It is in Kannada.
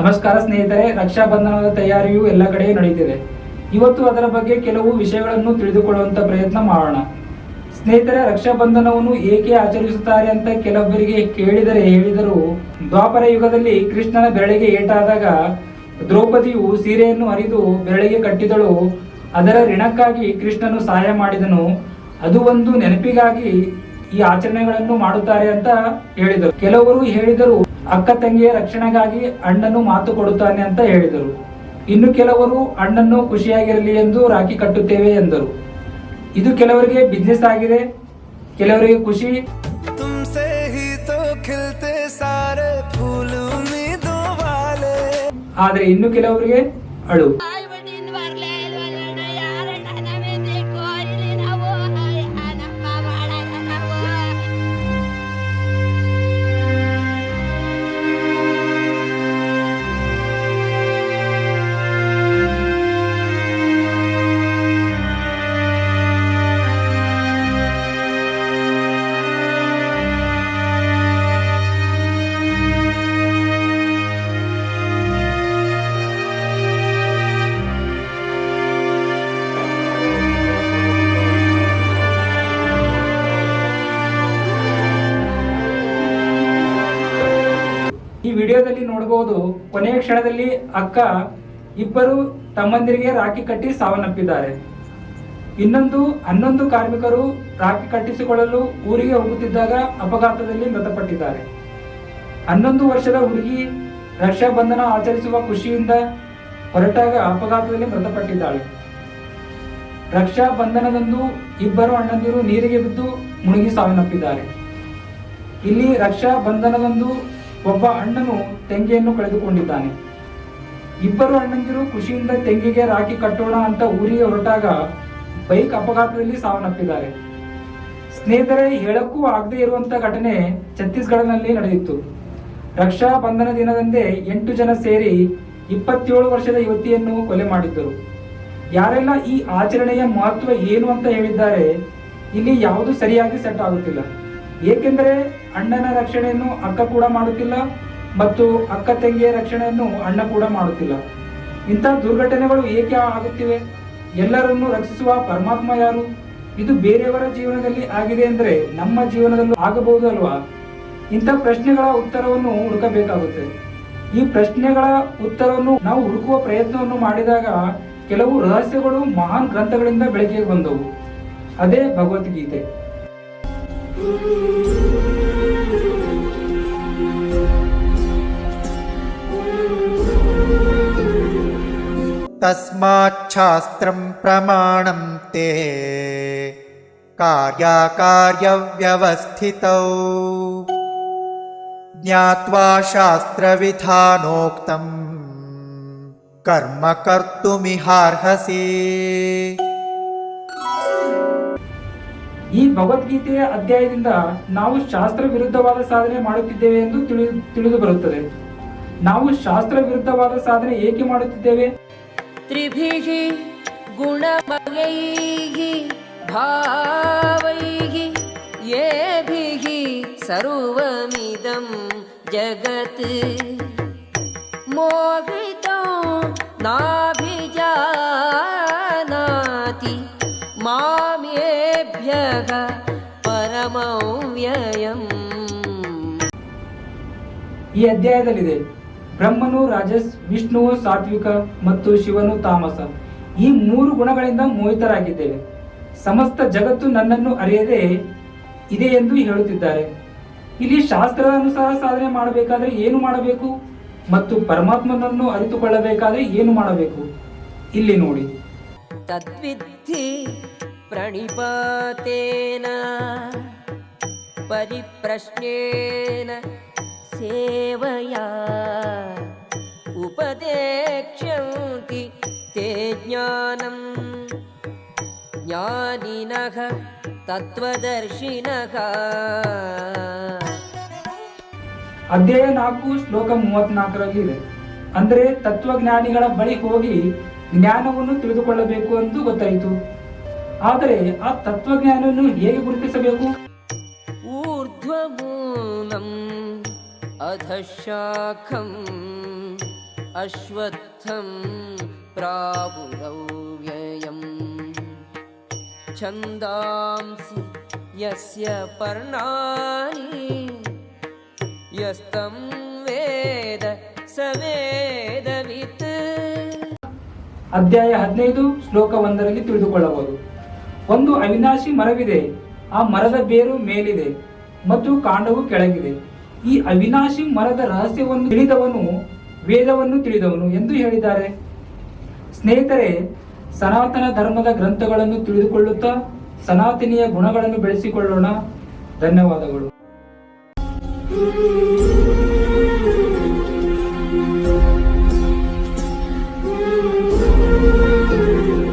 ನಮಸ್ಕಾರ ಸ್ನೇಹಿತರೆ, ರಕ್ಷಾ ಬಂಧನದ ತಯಾರಿಯು ಎಲ್ಲ ಕಡೆ ನಡೆಯುತ್ತಿದೆ. ಇವತ್ತು ಅದರ ಬಗ್ಗೆ ಕೆಲವು ವಿಷಯಗಳನ್ನು ತಿಳಿದುಕೊಳ್ಳುವಂತ ಪ್ರಯತ್ನ ಮಾಡೋಣ. ಸ್ನೇಹಿತರೆ, ರಕ್ಷಾ ಬಂಧನವನ್ನು ಏಕೆ ಆಚರಿಸುತ್ತಾರೆ ಅಂತ ಕೆಲವೊಬ್ಬರಿಗೆ ಹೇಳಿದರು. ದ್ವಾಪರ ಯುಗದಲ್ಲಿ ಕೃಷ್ಣನ ಬೆರಳಿಗೆ ಏಟಾದಾಗ ದ್ರೌಪದಿಯು ಸೀರೆಯನ್ನು ಹರಿದು ಬೆರಳಿಗೆ ಕಟ್ಟಿದಳು. ಅದರ ಋಣಕ್ಕಾಗಿ ಕೃಷ್ಣನು ಸಹಾಯ ಮಾಡಿದನು. ಅದು ಒಂದು ನೆನಪಿಗಾಗಿ ಈ ಆಚರಣೆಗಳನ್ನು ಮಾಡುತ್ತಾರೆ ಅಂತ ಹೇಳಿದರು. ಕೆಲವರು ಹೇಳಿದರು ಅಕ್ಕ ತಂಗಿಯ ರಕ್ಷಣೆಗಾಗಿ ಅಣ್ಣನು ಮಾತು ಕೊಡುತ್ತಾನೆ ಅಂತ ಹೇಳಿದರು. ಇನ್ನು ಕೆಲವರು ಅಣ್ಣನ್ನು ಖುಷಿಯಾಗಿರಲಿ ಎಂದು ರಾಖಿ ಕಟ್ಟುತ್ತೇವೆ ಎಂದರು. ಇದು ಕೆಲವರಿಗೆ ಬಿಸ್ನೆಸ್ ಆಗಿದೆ, ಕೆಲವರಿಗೆ ಖುಷಿ. ಆದ್ರೆ ಇನ್ನು ಕೆಲವರಿಗೆ ಅಳು. ಈ ವಿಡಿಯೋದಲ್ಲಿ ನೋಡಬಹುದು, ಕೊನೆಯ ಕ್ಷಣದಲ್ಲಿ ಅಕ್ಕ ಇಬ್ಬರು ತಮ್ಮಂದಿರಿಗೆ ರಾಖಿ ಕಟ್ಟಿ ಸಾವನ್ನಪ್ಪಿದ್ದಾರೆ. 11 ಕಾರ್ಮಿಕರು ರಾಖಿ ಕಟ್ಟಿಸಿಕೊಳ್ಳಲು ಊರಿಗೆ ಹೋಗುತ್ತಿದ್ದಾಗ ಅಪಘಾತದಲ್ಲಿ ಮೃತಪಟ್ಟಿದ್ದಾರೆ. 11 ವರ್ಷದ ಹುಡುಗಿ ರಕ್ಷಾ ಬಂಧನ ಆಚರಿಸುವ ಖುಷಿಯಿಂದ ಹೊರಟಾಗ ಅಪಘಾತದಲ್ಲಿ ಮೃತಪಟ್ಟಿದ್ದಾಳೆ. ರಕ್ಷಾ ಬಂಧನದಂದು ಇಬ್ಬರು ಅಣ್ಣಂದಿರು ನೀರಿಗೆ ಬಿದ್ದು ಮುಳುಗಿ ಸಾವನ್ನಪ್ಪಿದ್ದಾರೆ. ಇಲ್ಲಿ ರಕ್ಷಾ ಬಂಧನದಂದು ಒಬ್ಬ ಅಣ್ಣನು ತಂಗಿಯನ್ನು ಕಳೆದುಕೊಂಡಿದ್ದಾನೆ. ಇಬ್ಬರು ಅಣ್ಣಂದಿರು ಖುಷಿಯಿಂದ ತಂಗಿಗೆ ರಾಖಿ ಕಟ್ಟೋಣ ಅಂತ ಊರಿಗೆ ಹೊರಟಾಗ ಬೈಕ್ ಅಪಘಾತದಲ್ಲಿ ಸಾವನ್ನಪ್ಪಿದ್ದಾರೆ. ಸ್ನೇಹಿತರೆ, ಹೇಳಕ್ಕೂ ಆಗದೆ ಇರುವಂತ ಘಟನೆ ಛತ್ತೀಸ್ಗಢನಲ್ಲಿ ನಡೆದಿತ್ತು. ರಕ್ಷಾ ಬಂಧನ ದಿನದಂದೇ 8 ಜನ ಸೇರಿ 27 ವರ್ಷದ ಯುವತಿಯನ್ನು ಕೊಲೆ ಮಾಡಿದ್ದರು. ಯಾರೆಲ್ಲ ಈ ಆಚರಣೆಯ ಮಹತ್ವ ಏನು ಅಂತ ಹೇಳಿದ್ದಾರೆ, ಇಲ್ಲಿ ಯಾವುದು ಸರಿಯಾಗಿ ಸೆಟ್ ಆಗುತ್ತಿಲ್ಲ. ಏಕೆಂದರೆ ಅಣ್ಣನ ರಕ್ಷಣೆಯನ್ನು ಅಕ್ಕ ಕೂಡ ಮಾಡುತ್ತಿಲ್ಲ ಮತ್ತು ಅಕ್ಕ ತಂಗಿಯ ರಕ್ಷಣೆಯನ್ನು ಅಣ್ಣ ಕೂಡ ಮಾಡುತ್ತಿಲ್ಲ. ಇಂಥ ದುರ್ಘಟನೆಗಳು ಏಕೆ ಆಗುತ್ತಿವೆ? ಎಲ್ಲರನ್ನು ರಕ್ಷಿಸುವ ಪರಮಾತ್ಮ ಯಾರು? ಇದು ಬೇರೆಯವರ ಜೀವನದಲ್ಲಿ ಆಗಿದೆ ಅಂದ್ರೆ ನಮ್ಮ ಜೀವನದಲ್ಲೂ ಆಗಬಹುದು ಅಲ್ವಾ? ಇಂಥ ಪ್ರಶ್ನೆಗಳ ಉತ್ತರವನ್ನು ಹುಡುಕಬೇಕಾಗುತ್ತೆ. ಈ ಪ್ರಶ್ನೆಗಳ ಉತ್ತರವನ್ನು ನಾವು ಹುಡುಕುವ ಪ್ರಯತ್ನವನ್ನು ಮಾಡಿದಾಗ ಕೆಲವು ರಹಸ್ಯಗಳು ಮಹಾನ್ ಗ್ರಂಥಗಳಿಂದ ಬೆಳಕಿಗೆ ಬಂದವು. ಅದೇ ಭಗವದ್ಗೀತೆ. ತಸ್ಮಾಚ್ಛಾಸ್ತ್ರಂ ಪ್ರಮಾಣಂ ತೇ ಕಾರ್ಯವ್ಯವಸ್ಥಿತೌ ಜ್ಞಾತ್ವಾ ಶಾಸ್ತ್ರವಿಧಾನೋಕ್ತಂ ಕರ್ಮ ಕರ್ತುಮಿಹಾರ್ಹಸಿ. ಈ ಭಗವದ್ಗೀತೆಯ ಅಧ್ಯಾಯದಿಂದ ನಾವು ಶಾಸ್ತ್ರ ವಿರುದ್ಧವಾದ ಸಾಧನೆ ಮಾಡುತ್ತಿದ್ದೇವೆ ಎಂದು ತಿಳಿದು ಬರುತ್ತದೆ. ನಾವು ಶಾಸ್ತ್ರ ವಿರುದ್ಧವಾದ ಸಾಧನೆ ಏಕೆ ಮಾಡುತ್ತಿದ್ದೇವೆ? ತ್ರಿಭಿಃ ಗುಣಮಯೈಃ ಭಾವೈಃ ಯೇಭಿಃ ಸರ್ವಮಿದಂ ಜಗತ್ ಮೋಹಿತೋ ನಾಭಿಜಾನಾತಿ ಮಾಮೇಭ್ಯಃ ಪರಮವ್ಯಯಂ. ಈ ಅಧ್ಯಾಯದಲ್ಲಿದೆ ಬ್ರಹ್ಮನು ರಾಜಸ್, ವಿಷ್ಣುವು ಸಾತ್ವಿಕ ಮತ್ತು ಶಿವನು ತಾಮಸ. ಈ 3 ಗುಣಗಳಿಂದ ಮೋಹಿತರಾಗಿದ್ದೇವೆ. ಸಮಸ್ತ ಜಗತ್ತು ನನ್ನನ್ನು ಅರಿಯದೆ ಇದೆ ಎಂದು ಹೇಳುತ್ತಿದ್ದಾರೆ. ಇಲ್ಲಿ ಶಾಸ್ತ್ರದ ಅನುಸಾರ ಸಾಧನೆ ಮಾಡಬೇಕಾದ್ರೆ ಏನು ಮಾಡಬೇಕು ಮತ್ತು ಪರಮಾತ್ಮನನ್ನು ಅರಿತುಕೊಳ್ಳಬೇಕಾದ್ರೆ ಏನು ಮಾಡಬೇಕು? ಇಲ್ಲಿ ನೋಡಿ. ತದ್ವಿಧಿ ಪ್ರಣಿಪಾತೇನ ಪರಿಪ್ರಶ್ನೇನ ಸೇವಯಾ ಉಪದೇಕ್ಷ್ಯಂತಿ ತೇ ಜ್ಞಾನಂ ಜ್ಞಾನಿನಃ ತತ್ವದರ್ಶಿನಃ. ಅಧ್ಯಾಯ 4 ಶ್ಲೋಕ 34ರಲ್ಲಿ ಇದೆ. ಅಂದ್ರೆ ತತ್ವಜ್ಞಾನಿಗಳ ಬಳಿ ಹೋಗಿ ಜ್ಞಾನವನ್ನು ತಿಳಿದುಕೊಳ್ಳಬೇಕು ಎಂದು ಗೊತ್ತಾಯಿತು. ಆದರೆ ಆ ತತ್ವಜ್ಞಾನವನ್ನು ಹೇಗೆ ಗುರುತಿಸಬೇಕು? ಊರ್ಧ್ವಮೂಲಂ ಅಧಃಶಾಖಂ ಅಶ್ವತ್ಥಂ ಪ್ರಾವುರವ್ಯಯಂ ಛಂದಾಂಸಿ ಯಸ್ಯ ಪರ್ಣಾನಿ ಯಸ್ತಂ ವೇದ ಸ ವೇದವಿತ್. ಅಧ್ಯಾಯ 15 ಶ್ಲೋಕ 1ರಲ್ಲಿ ತಿಳಿದುಕೊಳ್ಳಬಹುದು. ಒಂದು ಅವಿನಾಶಿ ಮರವಿದೆ, ಆ ಮರದ ಬೇರು ಮೇಲಿದೆ ಮತ್ತು ಕಾಂಡವು ಕೆಳಗಿದೆ. ಈ ಅವಿನಾಶಿ ಮರದ ರಹಸ್ಯವನ್ನು ತಿಳಿದವನು ವೇದವನ್ನು ತಿಳಿದವನು ಎಂದು ಹೇಳಿದ್ದಾರೆ. ಸ್ನೇಹಿತರೆ, ಸನಾತನ ಧರ್ಮದ ಗ್ರಂಥಗಳನ್ನು ತಿಳಿದುಕೊಳ್ಳುತ್ತಾ ಸನಾತನಿಯ ಗುಣಗಳನ್ನು ಬೆಳೆಸಿಕೊಳ್ಳೋಣ. ಧನ್ಯವಾದಗಳು.